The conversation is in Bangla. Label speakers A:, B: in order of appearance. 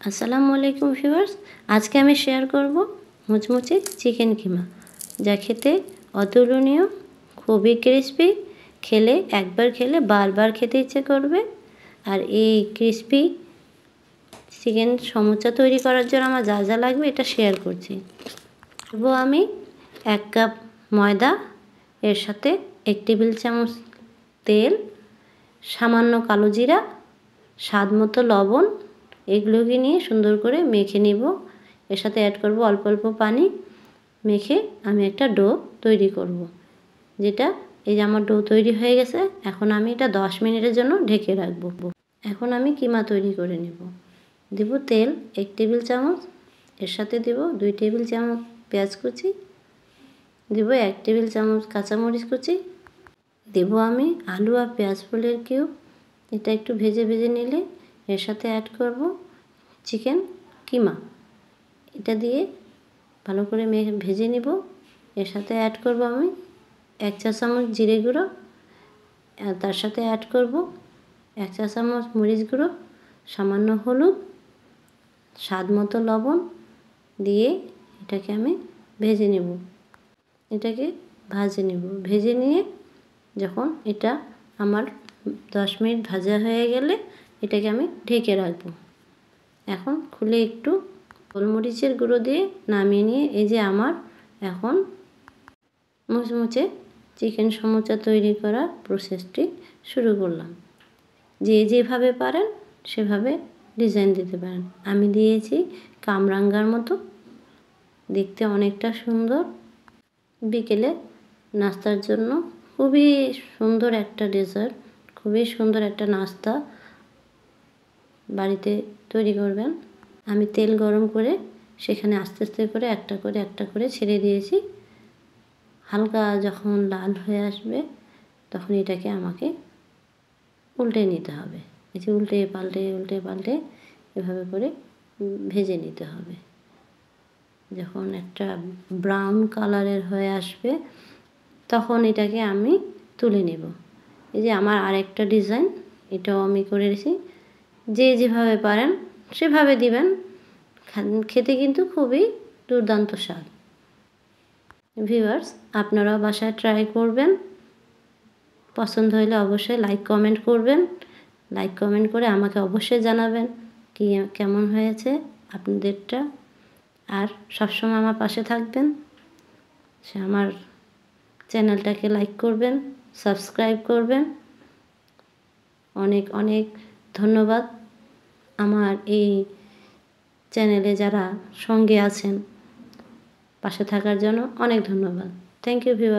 A: আসসালামু আলাইকুম ভিউয়ার্স, আজকে আমি শেয়ার করব মুচমুচে চিকেন কিমা, যা খেতে অতুলনীয়, খুবই ক্রিস্পি। খেলে একবার খেলে বারবার খেতে ইচ্ছে করবে। আর এই ক্রিস্পি চিকেন সমুচা তৈরি করার জন্য আমার যা যা লাগবে এটা শেয়ার করছি। দেবো আমি 1 কাপ ময়দা, এর সাথে 1 টেবিল চামচ তেল, সামান্য কালো জিরা, স্বাদ মতো লবণ। এগুলোকে নিয়ে সুন্দর করে মেখে নিব। এর সাথে অ্যাড করব অল্প অল্প পানি। মেখে আমি একটা ডো তৈরি করব, যেটা এই যে আমার ডো তৈরি হয়ে গেছে। এখন আমি এটা 10 মিনিটের জন্য ঢেকে রাখব। এখন আমি কিমা তৈরি করে নেব। দেব তেল 1 টেবিল চামচ, এর সাথে দেব 2 টেবিল চামচ পেঁয়াজ কুচি, দেব 1 টেবিল চামচ কাঁচামরিচ কুচি, দেব আমি আলু আর পেঁয়াজ ফুলের কিউব। এটা একটু ভেজে ভেজে নিলে এর সাথে অ্যাড করব চিকেন কিমা। এটা দিয়ে ভালো করে ভেজে নেব। এর সাথে অ্যাড করব আমি 1 চা চামচ জিরে গুঁড়ো, আর তার সাথে অ্যাড করব 1 চা চামচ মরিচ গুঁড়ো, সামান্য হলুদ, স্বাদ মতো লবণ দিয়ে এটাকে আমি ভেজে নেব। এটাকে ভেজে নিয়ে যখন এটা আমার 10 মিনিট ভাজা হয়ে গেলে এটাকে আমি ঢেকে রাখব। এখন খুলে একটু গোলমরিচের গুঁড়ো দিয়ে নামিয়ে নিয়ে এই যে আমার এখন মুচমুচে চিকেন সমুচা তৈরি করার প্রসেসটি শুরু করলাম। যে যেভাবে পারেন সেভাবে ডিজাইন দিতে পারেন। আমি দিয়েছি কামরাঙ্গার মতো, দেখতে অনেকটা সুন্দর। বিকেলে নাস্তার জন্য খুবই সুন্দর একটা ডেজার্ট, খুবই সুন্দর একটা নাস্তা বাড়িতে তৈরি করবেন। আমি তেল গরম করে সেখানে আস্তে আস্তে করে একটা করে ছেড়ে দিয়েছি। হালকা যখন লাল হয়ে আসবে তখন এটাকে আমাকে উল্টে নিতে হবে। এই যে উল্টে পাল্টে এভাবে করে ভেজে নিতে হবে। যখন একটা ব্রাউন কালারের হয়ে আসবে তখন এটাকে আমি তুলে নেব। এই যে আমার আরেকটা ডিজাইন, এটাও আমি করেছি। যে যেভাবে পারেন সেভাবে দিবেন। খেতে কিন্তু খুবই দুর্দান্ত স্বাদ। ভিউয়ার্স, আপনারাও বাসায় ট্রাই করবেন। পছন্দ হলে অবশ্যই লাইক কমেন্ট করবেন। লাইক কমেন্ট করে আমাকে অবশ্যই জানাবেন কেমন হয়েছে আপনাদেরটা। আর সবসময় আমার পাশে থাকবেন। আমার চ্যানেলটাকে লাইক করবেন, সাবস্ক্রাইব করবেন। অনেক অনেক ধন্যবাদ আমার এই চ্যানেলে যারা সঙ্গে আছেন পাশে থাকার জন্য। অনেক ধন্যবাদ। Thank you viewer.